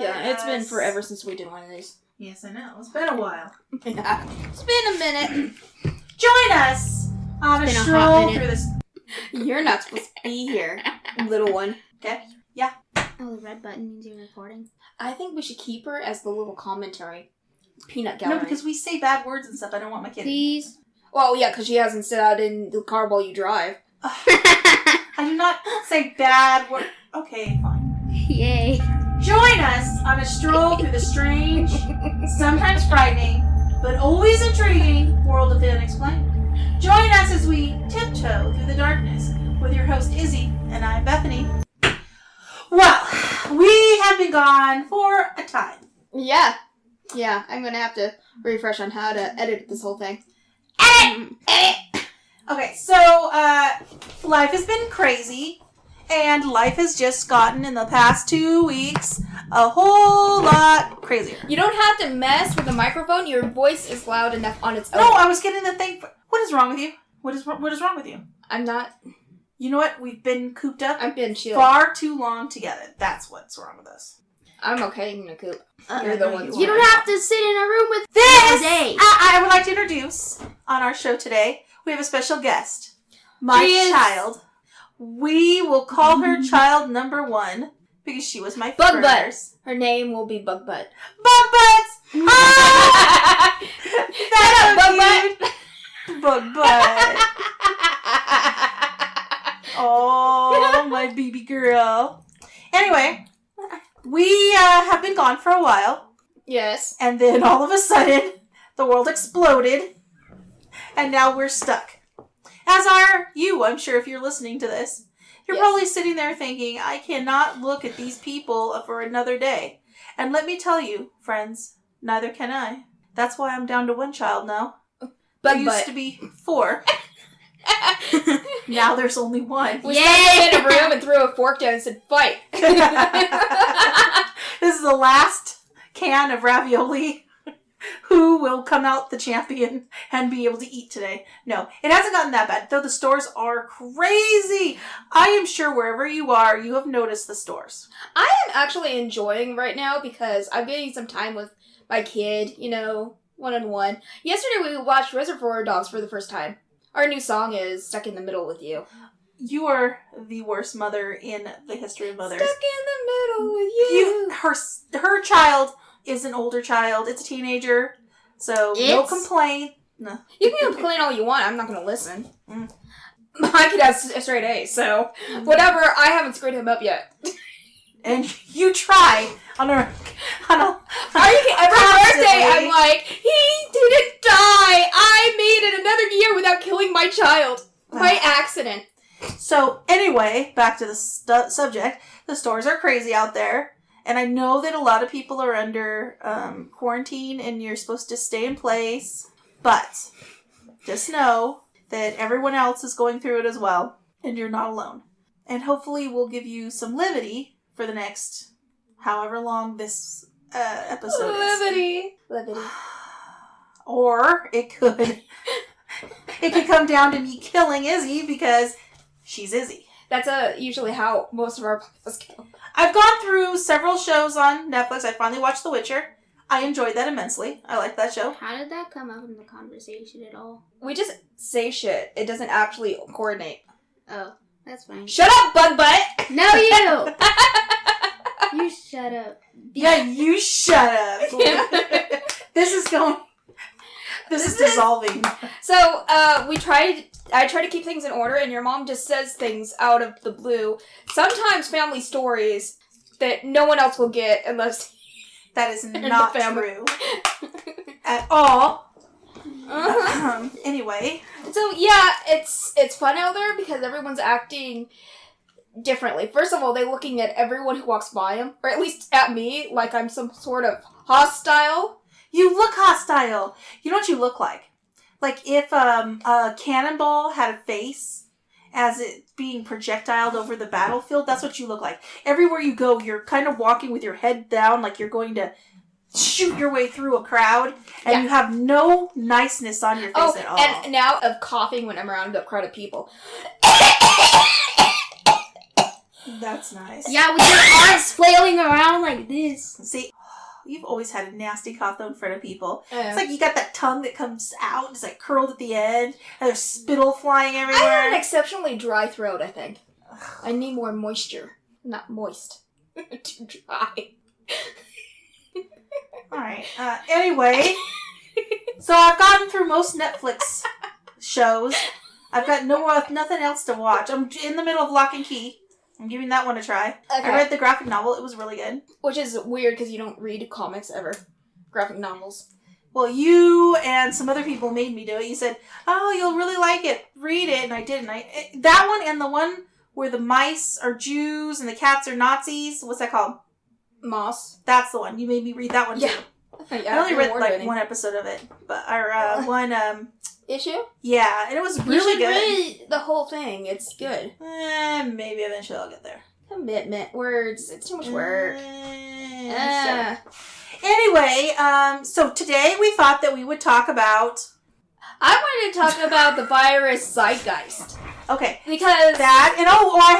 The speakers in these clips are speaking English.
Yeah, it's been forever since we did one of these. Yes, I know. It's been a while. Yeah. It's been a minute. Join us on a stroll through this. You're not supposed to be here, little one. Okay? Yeah. Oh, the red button means you're recording. I think we should keep her as the little commentary. Peanut gallery. No, because we say bad words and stuff. I don't want my kid. Please. Well, yeah, because she hasn't sat out in the car while you drive. I do not say bad words. Okay, fine. Yay. Join us on a stroll through the strange, sometimes frightening, but always intriguing world of the unexplained. Join us as we tiptoe through the darkness with your host Izzy and I, Bethany. Well, we have been gone for a time. Yeah. Yeah, I'm going to have to refresh on how to edit this whole thing. Edit! Okay, so, life has been crazy, and life has just gotten, in the past 2 weeks, a whole lot crazier. You don't have to mess with the microphone. Your voice is loud enough on its own. No, I was getting the thing. What is wrong with you? What is wrong with you? I'm not. You know what? We've been cooped up I've been chill. far too long together. That's what's wrong with us. I'm okay in a coop. You're the one. You don't have to sit in a room with this. all day. I would like to introduce on our show today. We have a special guest, my child. We will call her child number 1 because she was my Bug Butt. first. Her name will be Bug Butt. Bug Butts. Ah! That's Bug Butt. Bug Butt. Oh, my baby girl. Anyway, we have been gone for a while. Yes. And then all of a sudden, the world exploded. And now we're stuck. As are you, I'm sure, if you're listening to this. You're probably sitting there thinking, I cannot look at these people for another day. And let me tell you, friends, neither can I. That's why I'm down to 1 child now. There used to be 4. Now there's only 1. We sat in a room and threw a fork down and said, fight. This is the last can of ravioli. Who will come out the champion and be able to eat today? No, it hasn't gotten that bad, though the stores are crazy. I am sure wherever you are, you have noticed the stores. I am actually enjoying right now because I'm getting some time with my kid, one-on-one. Yesterday we watched Reservoir Dogs for the first time. Our new song is Stuck in the Middle with You. You are the worst mother in the history of mothers. Stuck in the middle with you. Her child is an older child. It's a teenager. So no complaint. No. You can complain all you want. I'm not going to listen. My kid has straight A's, so whatever. I haven't screwed him up yet. And you try on a every birthday I'm like, he didn't die. I made it another year without killing my child by accident. So anyway, back to the subject. The stores are crazy out there. And I know that a lot of people are under quarantine and you're supposed to stay in place. But just know that everyone else is going through it as well. And you're not alone. And hopefully we'll give you some levity for the next however long this episode is. Levity. Or it could come down to me killing Izzy because she's Izzy. That's usually how most of our podcasts go. I've gone through several shows on Netflix. I finally watched The Witcher. I enjoyed that immensely. I liked that show. How did that come up in the conversation at all? We just say shit. It doesn't actually coordinate. Oh, that's fine. Shut up, Bug Butt! No, you! You shut up. Yeah, you shut up. This is dissolving. So, I try to keep things in order, and your mom just says things out of the blue. Sometimes family stories that no one else will get unless... That is not true. At all. Anyway. So, yeah, it's fun out there because everyone's acting differently. First of all, they're looking at everyone who walks by them, or at least at me, like I'm some sort of hostile. You look hostile. You know what you look like? Like if a cannonball had a face as it being projectiled over the battlefield, that's what you look like. Everywhere you go, you're kind of walking with your head down like you're going to shoot your way through a crowd, and you have no niceness on your face at all. And now of coughing when I'm around a crowd of people. That's nice. Yeah, with your arms flailing around like this. See, you've always had a nasty cough though in front of people. It's like you got that tongue that comes out, it's like curled at the end, and there's spittle flying everywhere. I have an exceptionally dry throat, I think. I need more moisture. Not moist. Too dry. Alright, anyway. So I've gotten through most Netflix shows. I've got nothing else to watch. I'm in the middle of Lock and Key. I'm giving that one a try. Okay. I read the graphic novel. It was really good. Which is weird because you don't read comics ever. Graphic novels. Well, you and some other people made me do it. You said, oh, you'll really like it. Read it. And I did. That one and the one where the mice are Jews and the cats are Nazis. What's that called? Moss. That's the one. You made me read that one too. Yeah, I only read like one episode of it. But one issue? Yeah, and it was really good. You should read the whole thing. It's good. Maybe eventually I'll get there. Commitment. Words. It's too much work. Anyway, so today we thought that we would talk about... I wanted to talk about the virus Zeitgeist. Okay. Because... That, and I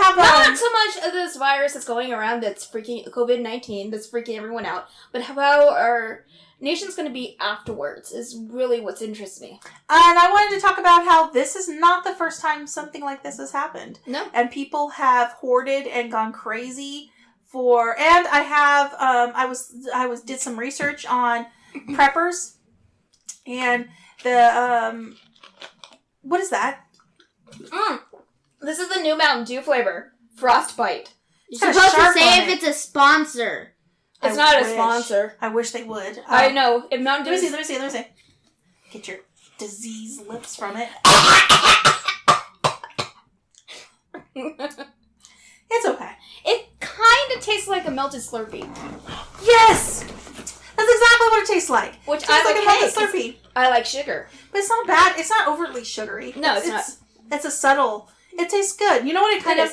have... Not so much of this virus that's going around that's freaking... COVID-19 that's freaking everyone out, but how our nation's going to be afterwards is really what's interests me. And I wanted to talk about how this is not the first time something like this has happened. No. And people have hoarded and gone crazy for... And I have... I did some research on preppers. And the... what is that? This is the new Mountain Dew flavor. Frostbite. You're supposed to say if it's a sponsor. It's not a sponsor. I wish they would. I know. If Mountain Dew... Let me see. Get your diseased lips from it. It's okay. It kind of tastes like a melted Slurpee. Yes! That's exactly what it tastes like. Which it tastes like a melted Slurpee. I like sugar. But it's not bad. It's not overtly sugary. No, it's not. It's a subtle... It tastes good. You know what it kind of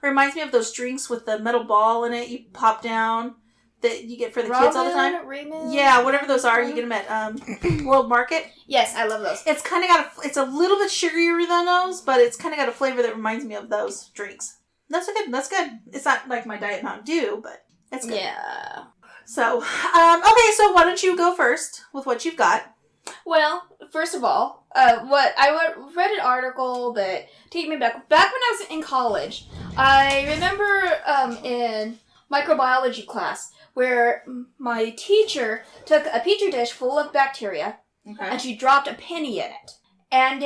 reminds me of? Those drinks with the metal ball in it you pop down that you get for the kids all the time? Raymond? Yeah, whatever those are. You get them at World Market. Yes, I love those. It's kind of got it's a little bit sugarier than those, but it's kind of got a flavor that reminds me of those drinks. That's good. It's not like my Diet Mountain Dew, but it's good. Yeah. So, okay, so why don't you go first with what you've got? Well, first of all, read an article that take me back when I was in college. I remember in microbiology class where my teacher took a petri dish full of bacteria and she dropped a penny in it. And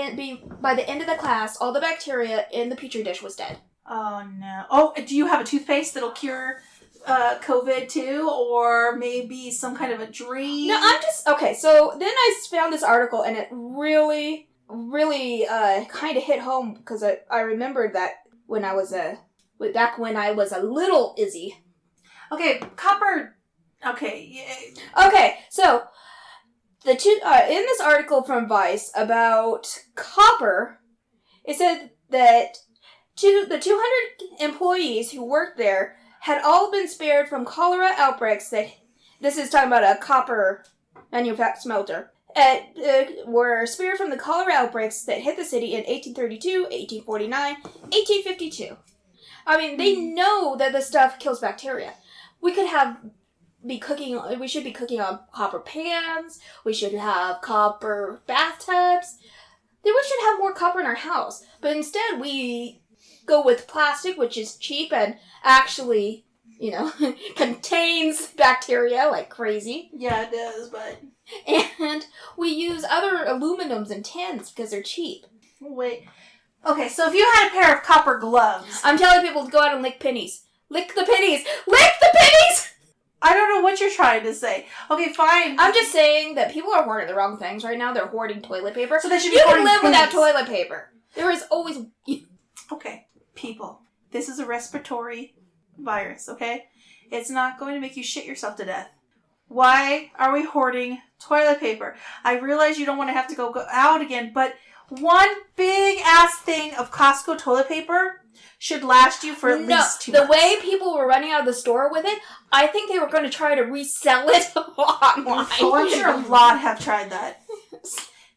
by the end of the class, all the bacteria in the petri dish was dead. Oh, no. Oh, do you have a toothpaste that'll cure COVID too? Or maybe some kind of a dream? No, okay, so then I found this article and it really, really kind of hit home because I remembered that back when I was a little Izzy. Okay, copper. Okay. Yeah. Okay, so in this article from Vice about copper, it said that the 200 employees who worked there had all been spared from cholera outbreaks this is talking about a copper manufacturing smelter, were spared from the cholera outbreaks that hit the city in 1832, 1849, 1852. I mean, they know that this stuff kills bacteria. We should be cooking on copper pans, we should have copper bathtubs. We should have more copper in our house. But instead we go with plastic, which is cheap and actually, contains bacteria like crazy. Yeah, it does, but... And we use other aluminums and tins because they're cheap. Wait. Okay, so if you had a pair of copper gloves... I'm telling people to go out and lick pennies. Lick the pennies! Lick the pennies! I don't know what you're trying to say. Okay, fine. I'm just saying that people are hoarding the wrong things right now. They're hoarding toilet paper. So they should be You hoarding can live pennies. without toilet paper. There is always... Okay, people. This is a respiratory virus, okay? It's not going to make you shit yourself to death. Why are we hoarding toilet paper? I realize you don't want to have to go out again, but one big ass thing of Costco toilet paper should last you for at least 2 months. The way people were running out of the store with it, I think they were going to try to resell it online. Oh, I'm sure a lot have tried that.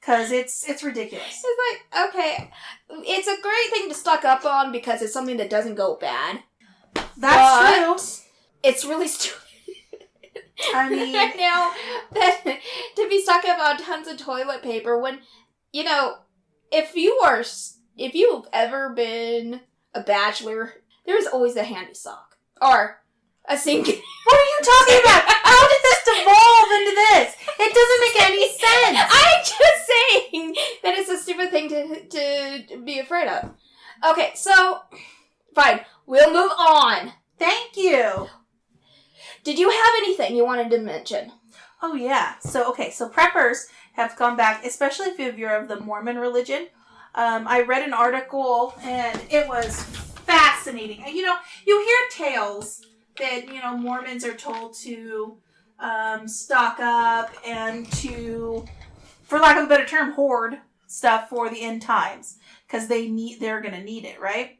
Because it's ridiculous. It's like, okay, it's a great thing to stock up on because it's something that doesn't go bad. That's true. It's really stupid. I mean... Now, to be talking about tons of toilet paper when, if you've ever been a bachelor, there's always a handy sock. Or a sink. What are you talking about? How did this devolve into this? It doesn't make any sense. I'm just saying that it's a stupid thing to be afraid of. Okay, so, fine. We'll move on. Thank you. Did you have anything you wanted to mention? Oh, yeah. So preppers have gone back, especially if you're of the Mormon religion. I read an article, and it was fascinating. You hear tales that, Mormons are told to stock up and to, for lack of a better term, hoard stuff for the end times. Because they're going to need it, right?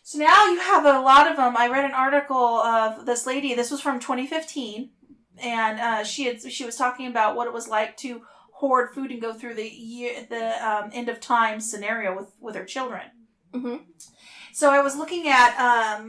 So now you have a lot of them. I read an article of this lady. This was from 2015, and she was talking about what it was like to hoard food and go through the end of time scenario with her children. Mm-hmm. So I was looking at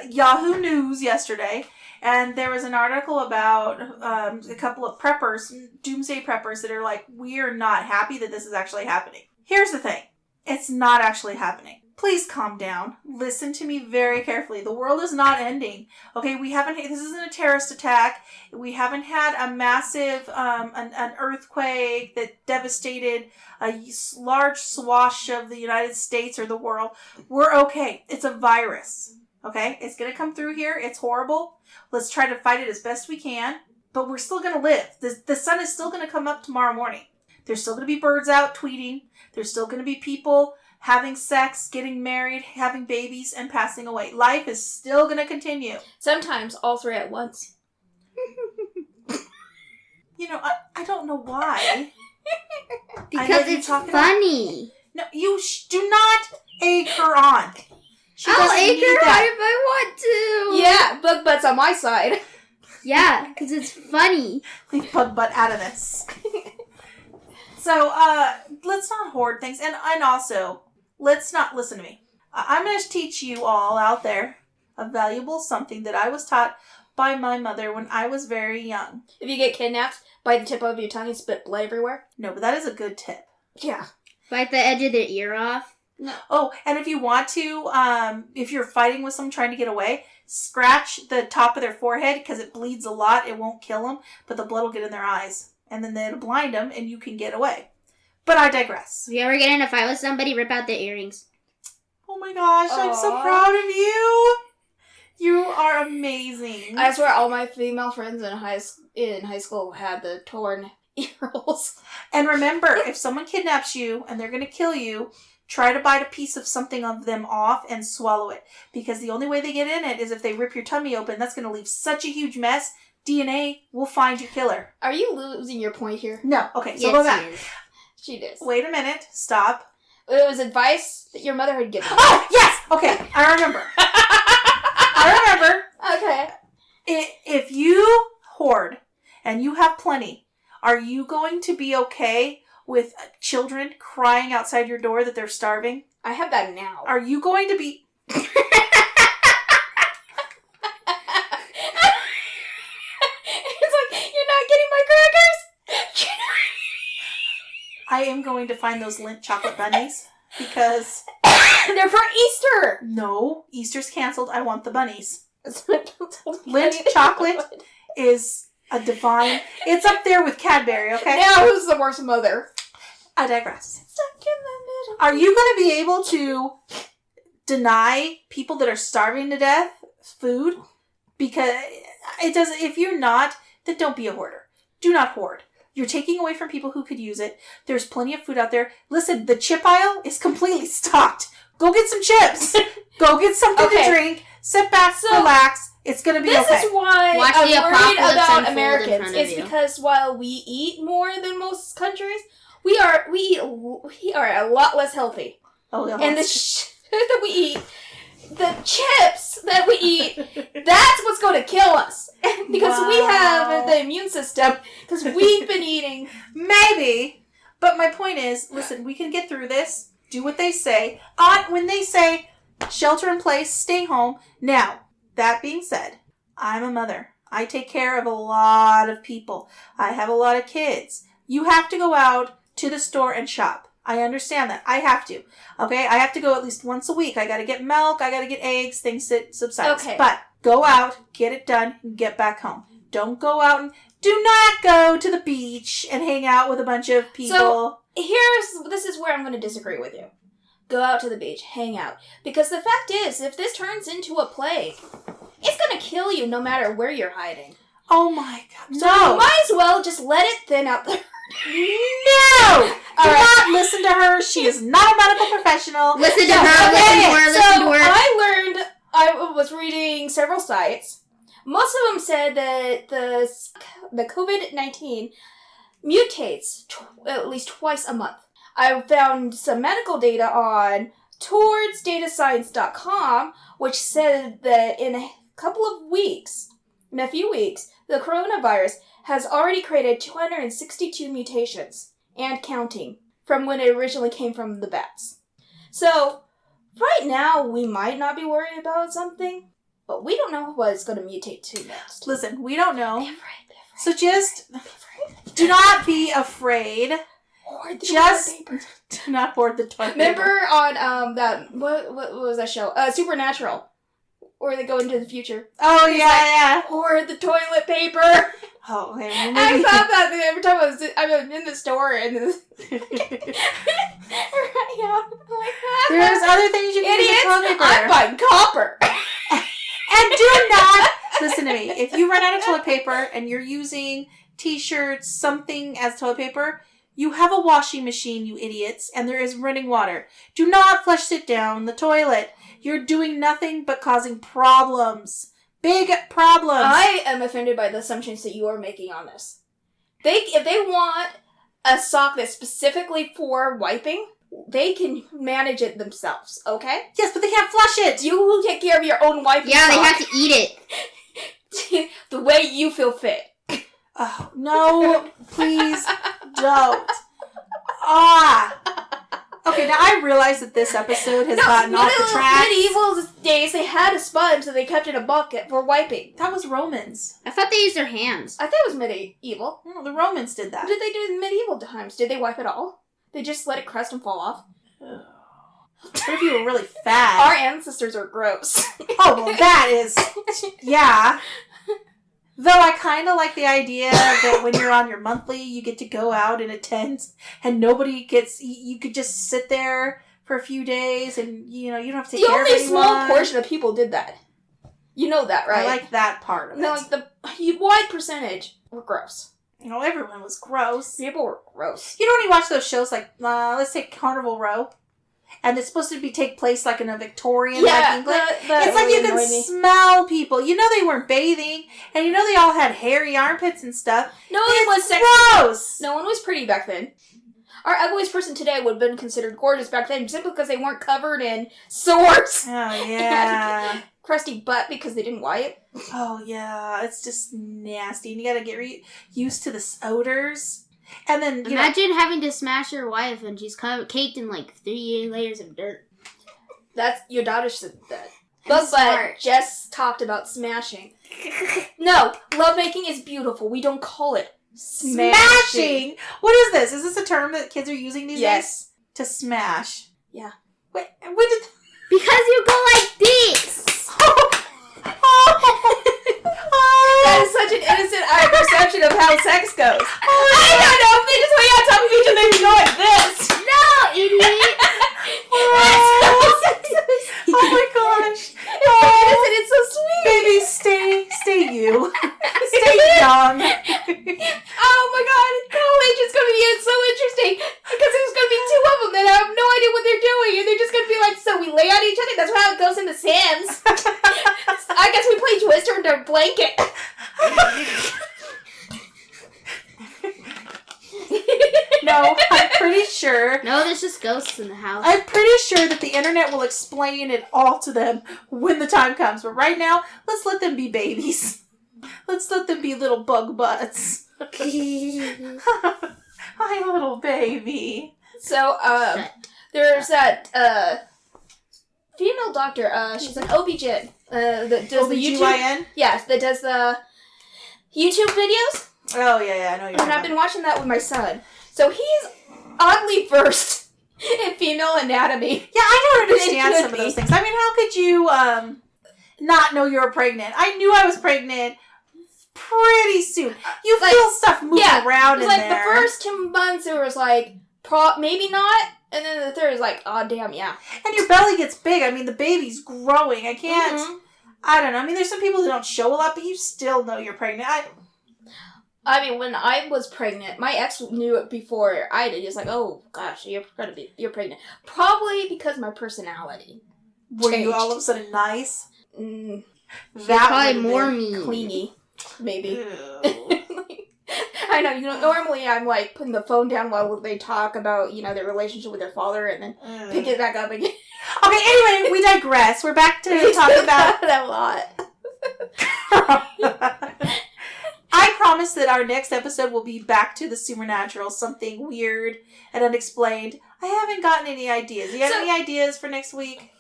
Yahoo News yesterday, and there was an article about a couple of preppers, doomsday preppers, that are like, we are not happy that this is actually happening. Here's the thing. It's not actually happening. Please calm down. Listen to me very carefully. The world is not ending. Okay, this isn't a terrorist attack. We haven't had a massive, an earthquake that devastated a large swath of the United States or the world. We're okay. It's a virus. Okay, it's going to come through here. It's horrible. Let's try to fight it as best we can. But we're still going to live. The sun is still going to come up tomorrow morning. There's still going to be birds out tweeting. There's still going to be people having sex, getting married, having babies, and passing away. Life is still going to continue. Sometimes all three at once. I don't know why. Because it's funny. No, you do not egg her on. I'll egg her on if I want to. Yeah, bug butt's on my side. Yeah, because it's funny. Leave bug butt out of this. So, let's not hoard things. And also, let's not, listen to me. I'm going to teach you all out there a valuable something that I was taught by my mother when I was very young. If you get kidnapped, bite the tip of your tongue and spit blood everywhere. No, but that is a good tip. Yeah. Bite the edge of their ear off. No. Oh, and if you want to, if you're fighting with someone trying to get away, scratch the top of their forehead because it bleeds a lot. It won't kill them, but the blood will get in their eyes. And then it'll blind them and you can get away. But I digress. If you ever get in a fight with somebody, rip out their earrings. Oh my gosh, I'm so proud of you. You are amazing. I swear all my female friends in high school had the torn ear holes. And remember, if someone kidnaps you and they're going to kill you, try to bite a piece of something of them off and swallow it. Because the only way they get in it is if they rip your tummy open. That's going to leave such a huge mess. DNA will find your killer. Are you losing your point here? No. Okay, so yes, go back. She did. Wait a minute. Stop. It was advice that your mother had given. Oh, yes! Okay, I remember. Okay. If you hoard and you have plenty, are you going to be okay with children crying outside your door that they're starving? I have that now. Are you going to be... It's like, you're not getting my crackers? I am going to find those Lindt chocolate bunnies because... They're for Easter! No, Easter's canceled. I want the bunnies. Lindt Lindt chocolate is a divine... It's up there with Cadbury, okay? Now who's the worst mother? I digress. Stuck in the middle. Are you going to be able to deny people that are starving to death food? Because it does. If you're not, then don't be a hoarder. Do not hoard. You're taking away from people who could use it. There's plenty of food out there. Listen, the chip aisle is completely stocked. Go get some chips. Go get something to drink. Sit back, relax. It's going to be okay. This is why Watch I'm the worried apocalypse about unfold in Americans. front of It's you. because while we eat more than most countries, we are a lot less healthy. Oh, yeah. And the shit that we eat, the chips that we eat, that's what's going to kill us. Because we have the immune system, because we've been eating. Maybe. But my point is, listen, we can get through this. Do what they say. When they say shelter in place, stay home. Now, that being said, I'm a mother. I take care of a lot of people. I have a lot of kids. You have to go out to the store and shop. I understand that. I have to. Okay? I have to go at least once a week. I got to get milk. I got to get eggs, things that subside. Okay. But go out, get it done, and get back home. Don't go out and do not go to the beach and hang out with a bunch of people. So, this is where I'm going to disagree with you. Go out to the beach, hang out. Because the fact is, if this turns into a plague, it's going to kill you no matter where you're hiding. Oh my God. So No. you might as well just let it thin out there. No! Do not listen to her. She is not a medical professional. Listen to her, listen to her. I was reading several sites. Most of them said that the COVID-19 mutates at least twice a month. I found some medical data on towardsdatascience.com, which said that in a few weeks, the coronavirus has already created 262 mutations, and counting, from when it originally came from the bats. So, right now, we might not be worried about something, but we don't know what it's going to mutate to next. Listen, we don't know. Be afraid. So just do not be afraid. Hoard the Just toilet paper. do not hoard the toilet Remember paper. on what was that show? Supernatural, where they go into the future. Oh, yeah. Hoard the toilet paper. Oh, okay. I thought that every time I'm in the store and running out. There's other things you can do with toilet paper. I'm buying copper. And do not listen to me. If you run out of toilet paper and you're using t-shirts, something as toilet paper, you have a washing machine, you idiots, and there is running water. Do not flush it down the toilet. You're doing nothing but causing problems. Big problems. I am offended by the assumptions that you are making on this. If they want a sock that's specifically for wiping, they can manage it themselves, okay? Yes, but they can't flush it. You will take care of your own wiping Yeah, they sock have to eat it. the way you feel fit. Oh, no, please don't. Okay, now I realize that this episode has gotten off the track. Medieval days, they had a sponge that they kept in a bucket for wiping. That was Romans. I thought they used their hands. I thought it was medieval. No, the Romans did that. What did they do in medieval times? Did they wipe it all? They just let it crust and fall off? What if you were really fat? Our ancestors are gross. Oh, well, that is... Yeah. Though I kind of like the idea that when you're on your monthly, you get to go out in a tent and nobody gets... You could just sit there for a few days and, you don't have to take care of anyone. The only small portion of people did that. You know that, right? I like that part of it. No, like the wide percentage were gross. Everyone was gross. People were gross. You know when you watch those shows like, let's take Carnival Row? And it's supposed to take place like in a Victorian England. It's like you can smell people. You know they weren't bathing, and you know they all had hairy armpits and stuff. No one was sexy. Gross. No one was pretty back then. Our ugliest person today would have been considered gorgeous back then simply because they weren't covered in sores. Oh yeah. Crusty butt because they didn't wipe. Oh yeah, it's just nasty, and you gotta get used to the odors. And then imagine having to smash your wife and she's caked in like 3 layers of dirt. That's your daughter said that. But Jess talked about smashing. No, lovemaking is beautiful. We don't call it smashing. What is this? Is this a term that kids are using these days? Yes. To smash. Yeah. Wait, what did? Because you go like this. That is such an innocent perception of how sex goes. I don't know if they just went out top of each other and go like this. No, idiot. Oh my gosh. It's innocent. It's so sweet. Baby, stay you. Stay young. Oh my god, college is going to be so interesting because there's going to be 2 of them that have no idea what they're doing, and they're just going to be like, so we lay on each other. That's how it goes in The Sims. I guess we play Twister under a blanket. No, I'm pretty sure. No, there's just ghosts in the house. I'm pretty sure that the internet will explain it all to them when the time comes. But right now, let's let them be babies. Let's let them be little bug butts. My little baby. So, there's that, female doctor, she's an OB-GYN, that does the YouTube... OBGYN? Yes, that does the YouTube videos. Oh, yeah, I know you're And I've been watching that with my son. So he's oddly versed in female anatomy. Yeah, I don't understand It some could of those be. things. I mean, how could you not know you were pregnant? I knew I was pregnant pretty soon. You Like, feel stuff moving around It in was like there. the first 2 months, it was like, maybe not. And then the third is like, oh, damn, yeah. And your belly gets big. I mean, the baby's growing. I can't... Mhm. I don't know. I mean, there's some people who don't show a lot, but you still know you're pregnant. I mean, when I was pregnant, my ex knew it before I did. He was like, "Oh gosh, you're pregnant." Probably because my personality. Were you changed. all of a sudden nice? Mm, Probably would've more been- mean. clingy, maybe. Ew. I know. Normally I'm like putting the phone down while they talk about their relationship with their father, and then pick it back up again. Okay, anyway, we digress. We're back to We talking talk about... that a lot. I promise that our next episode will be back to the supernatural, something weird and unexplained. I haven't gotten any ideas. You got any ideas for next week?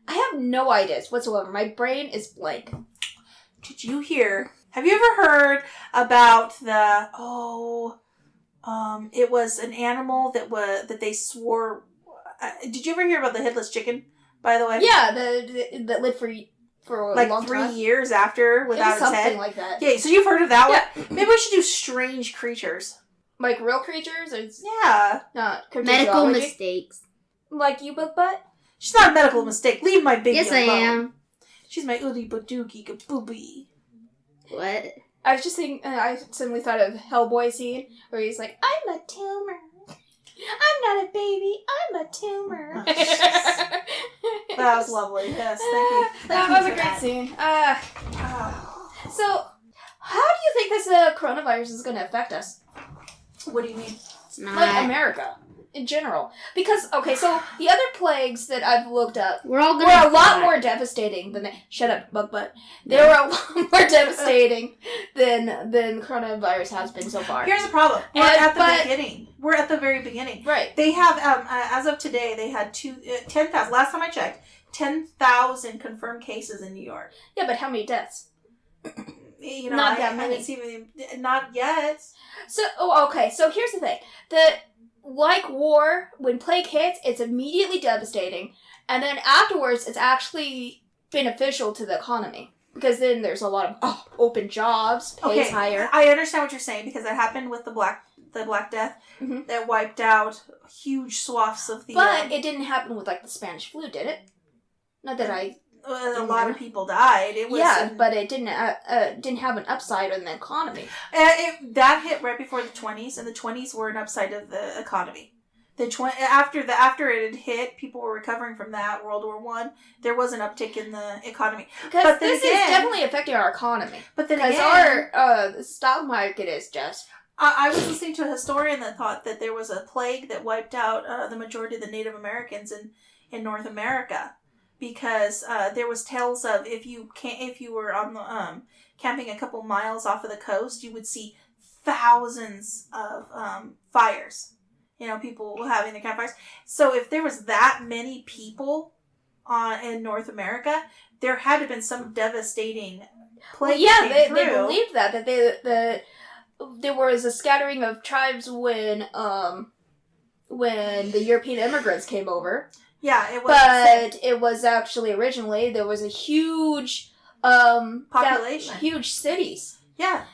I have no ideas whatsoever. My brain is blank. Did you hear? Have you ever heard about the... it was an animal that they swore... did you ever hear about the headless chicken, by the way? Yeah, that lived for a like long 3 time. years after without its Something head. like that. Yeah, so you've heard of that Yeah. one? Maybe we should do strange creatures. Like real creatures? It's Yeah. not Medical cryptozoology? mistakes. Like you, butt? She's not a medical mistake. Leave my baby Yes, alone. I am. She's my oogie badoogie kabooby. What? I was just thinking, I suddenly thought of Hellboy scene where he's like, I'm a tumor. I'm not a baby, I'm a tumor. That was lovely. Yes, thank you. That was a great scene. So, how do you think this coronavirus is going to affect us? What do you mean? It's not. Like America, in general. Because, okay, so the other plagues that I've looked up We're all were gonna a lot die. more devastating than shut up, bug butt. They were a lot more devastating than coronavirus has been so far. Here's the problem. We're And- at the but- beginning. We're at the very beginning. Right. They have, as of today, they had 10,000. Last time I checked, 10,000 confirmed cases in New York. Yeah, but how many deaths? You know, Not I that haven't many. seen not yet. So, okay. So here's the thing: like war, when plague hits, it's immediately devastating, and then afterwards, it's actually beneficial to the economy because then there's a lot of open jobs, pays higher. I understand what you're saying because that happened with the Black Death Mhm. that wiped out huge swaths of the. But it didn't happen with like the Spanish flu, did it? Not that I. a lot of people died. It was But it didn't have an upside on the economy. that hit right before the 20s, and the 20s were an upside of the economy. After it had hit, people were recovering from that. World War I, there was an uptick in the economy. Because But then this again- is definitely affecting our economy. But then Because again, our stock market is just. I was listening to a historian that thought that there was a plague that wiped out the majority of the Native Americans in North America, because there was tales of if you were on the camping a couple miles off of the coast, you would see thousands of fires. You know, people having their campfires. So if there was that many people in North America, there had to have been some devastating plague. Yeah, that came they through. believed that there was a scattering of tribes when the European immigrants came over. Yeah, it was. But it was actually originally there was a huge Population. huge cities. Yeah.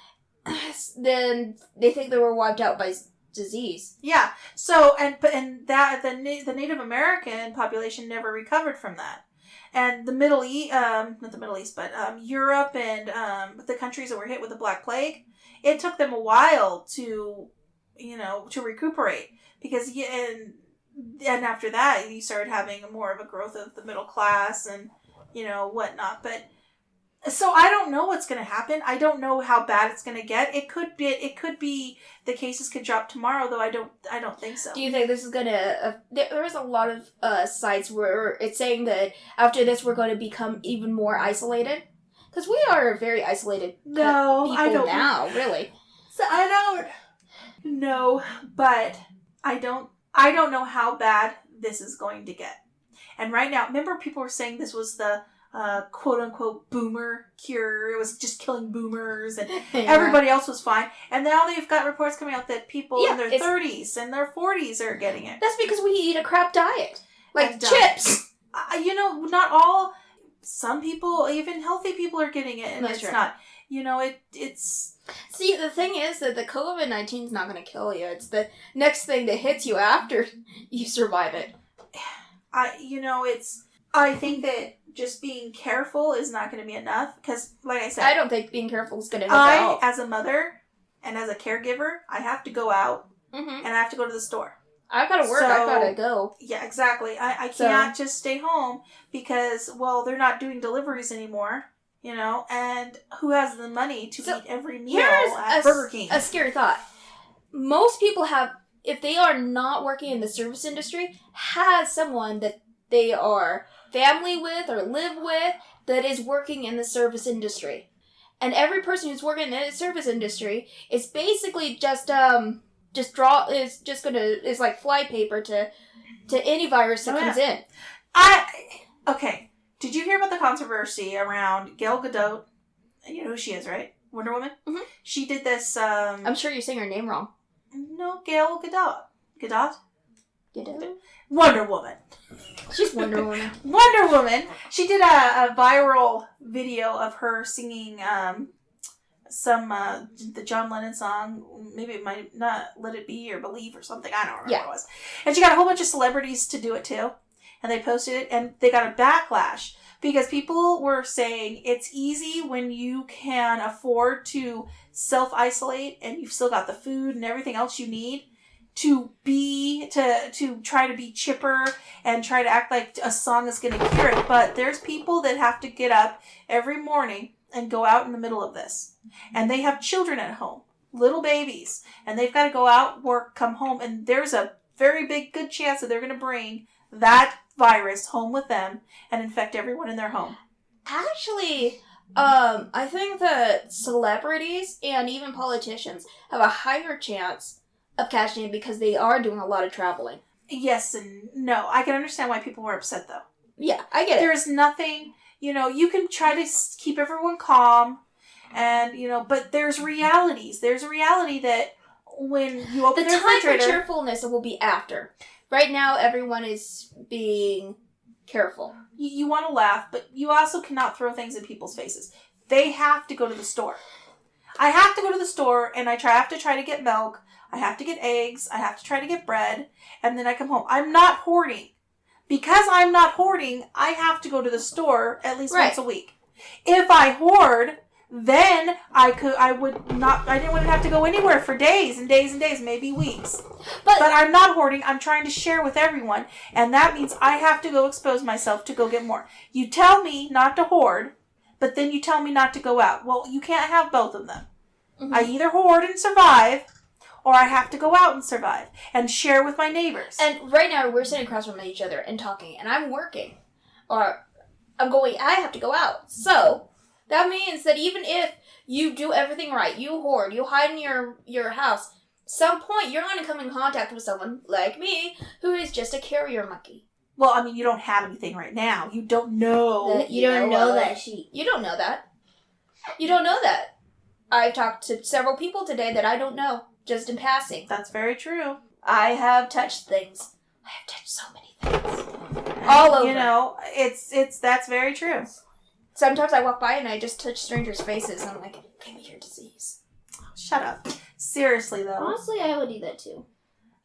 Then they think they were wiped out by disease. Yeah. So the Native American population never recovered from that, and the Middle East, not the Middle East, but Europe and the countries that were hit with the Black Plague, it took them a while to recuperate because and after that you started having more of a growth of the middle class and whatnot, but. So I don't know what's going to happen. I don't know how bad it's going to get. It could be the cases could drop tomorrow, though I don't think so. Do you think this is gonna? There's a lot of sites where it's saying that after this we're going to become even more isolated, because we are very isolated. No, people I don't now, really. So I don't know, but I don't know how bad this is going to get. And right now, remember people were saying this was the quote unquote boomer cure. It was just killing boomers and Yeah. everybody else was fine. And now they've got reports coming out that people Yeah, in their 30s and their 40s are getting it. That's because we eat a crap diet. Like And, chips. Not all. Some people, even healthy people, are getting it, and That's it's right. not. It's. See, the thing is that the COVID-19 is not going to kill you. It's the next thing that hits you after you survive it. I think that just being careful is not going to be enough, because, like I said, I don't think being careful is going to help at all. as a mother and as a caregiver, I have to go out Mm-hmm. and I have to go to the store. I've got to work. I've got to go. Yeah, exactly. I can't just stay home because, well, they're not doing deliveries anymore, and who has the money to eat every meal at Burger King? A scary thought. Most people have, if they are not working in the service industry, has someone that they are family with or live with that is working in the service industry. And every person who's working in the service industry is basically just like flypaper to any virus that comes in. Okay. Did you hear about the controversy around Gal Gadot? You know who she is, right? Wonder Woman? Mm-hmm. She did this, I'm sure you're saying her name wrong. No, Gal Gadot. Gadot? Gadot? Wonder Woman. She's Wonder Woman. Wonder Woman. She did a viral video of her singing the John Lennon song. Maybe it might not Let It Be or Believe or something. I don't remember what it was. And she got a whole bunch of celebrities to do it too. And they posted it and they got a backlash because people were saying it's easy when you can afford to self-isolate and you've still got the food and everything else you need to try to be chipper and try to act like a song is going to cure it. But there's people that have to get up every morning and go out in the middle of this. And they have children at home, little babies, and they've got to go out, work, come home, and there's a very big good chance that they're going to bring that virus home with them and infect everyone in their home. Actually, I think that celebrities and even politicians have a higher chance of catching it because they are doing a lot of traveling. Yes and no. I can understand why people were upset, though. Yeah, I get it. There's nothing, you can try to keep everyone calm, and, but there's realities. There's a reality that when you open the time for refrigerator... cheerfulness will be after. Right now, everyone is being careful. You want to laugh, but you also cannot throw things in people's faces. They have to go to the store. I have to go to the store, and I have to try to get milk. I have to get eggs. I have to try to get bread. And then I come home. I'm not hoarding. Because I'm not hoarding, I have to go to the store at least once a week. If I hoard, then I wouldn't have to go anywhere for days and days and days, maybe weeks. But I'm not hoarding. I'm trying to share with everyone. And that means I have to go expose myself to go get more. You tell me not to hoard, but then you tell me not to go out. Well, you can't have both of them. Mm-hmm. I either hoard and survive, or I have to go out and survive and share with my neighbors. And right now, we're sitting across from each other and talking, and I'm working. Or I have to go out. So, that means that even if you do everything right, you hoard, you hide in your house, some point you're going to come in contact with someone like me who is just a carrier monkey. Well, I mean, you don't have anything right now. You don't know. You don't know that sheet. You don't know that. You don't know that. I've talked to several people today that I don't know. Just in passing. That's very true. I have touched things. I have touched so many things. All over. That's very true. Sometimes I walk by and I just touch strangers' faces and I'm like, give me your disease. Shut up. Seriously, though. Honestly, I would do that too.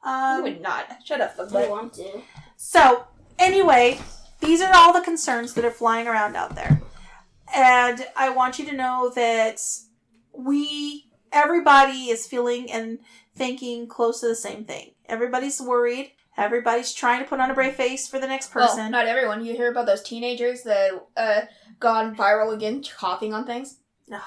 I would not. Shut up, I want to. So, anyway, these are all the concerns that are flying around out there. And I want you to know that everybody is feeling and thinking close to the same thing. Everybody's worried. Everybody's trying to put on a brave face for the next person. Well, not everyone. You hear about those teenagers that gone viral again, coughing on things? God.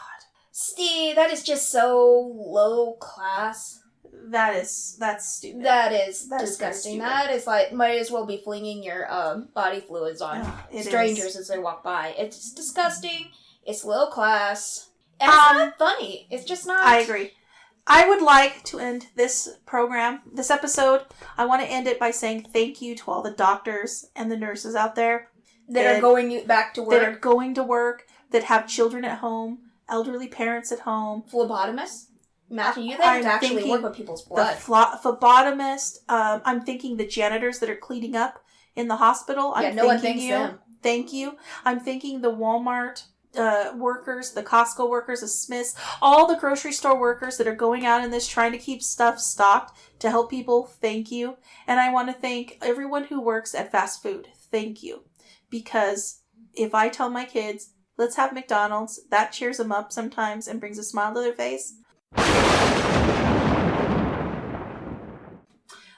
Steve, that is just so low class. That's stupid. That is That disgusting. Is that is like, might as well be flinging your body fluids on strangers as they walk by. It's disgusting. It's low class. And it's not funny. It's just not. I agree. I would like to end this episode. I want to end it by saying thank you to all the doctors and the nurses out there. That are going back to work. That are going to work, that have children at home, elderly parents at home. Phlebotomists? Imagine you have to actually work with people's blood. The phlebotomist. I'm thinking the janitors that are cleaning up in the hospital. No one thanks them. Thank you. I'm thinking the Walmart workers, the Costco workers, the Smiths, all the grocery store workers that are going out in this trying to keep stuff stocked to help people. Thank you. And I want to thank everyone who works at fast food. Thank you. Because if I tell my kids, let's have McDonald's, that cheers them up sometimes and brings a smile to their face.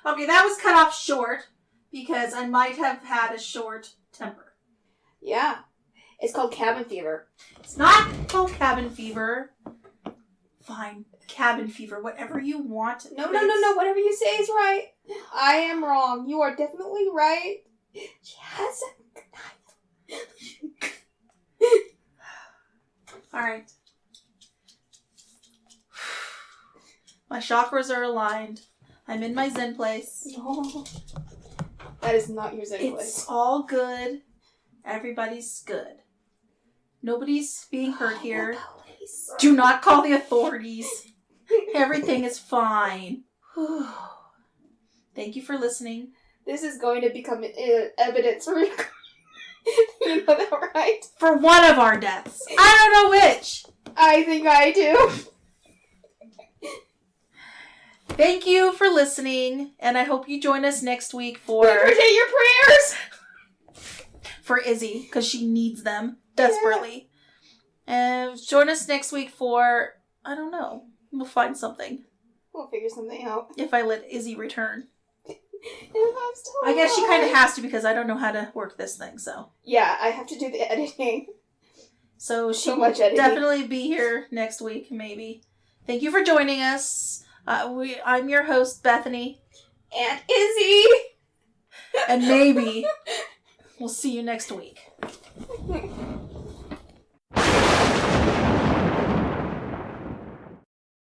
Okay, that was cut off short because I might have had a short temper. Yeah. It's called cabin fever. It's not called cabin fever. Fine. Cabin fever. Whatever you want. No. Whatever you say is right. I am wrong. You are definitely right. She has a knife. Alright. My chakras are aligned. I'm in my Zen place. No. That is not your Zen place. It's all good. Everybody's good. Nobody's being hurt here. Do not call the authorities. Everything is fine. Thank you for listening. This is going to become evidence for you. You know that, right? For one of our deaths. I don't know which. I think I do. Thank you for listening, and I hope you join us next week for... We appreciate your prayers! For Izzy, because she needs them desperately. Yeah. And join us next week for... I don't know. We'll find something. We'll figure something out. If I let Izzy return. If I'm still I guess she alive. kind of has to because I don't know how to work this thing, so... Yeah, I have to do the editing. So she So will much editing. definitely be here next week, maybe. Thank you for joining us. I'm your host, Bethany. And Izzy! And maybe we'll see you next week.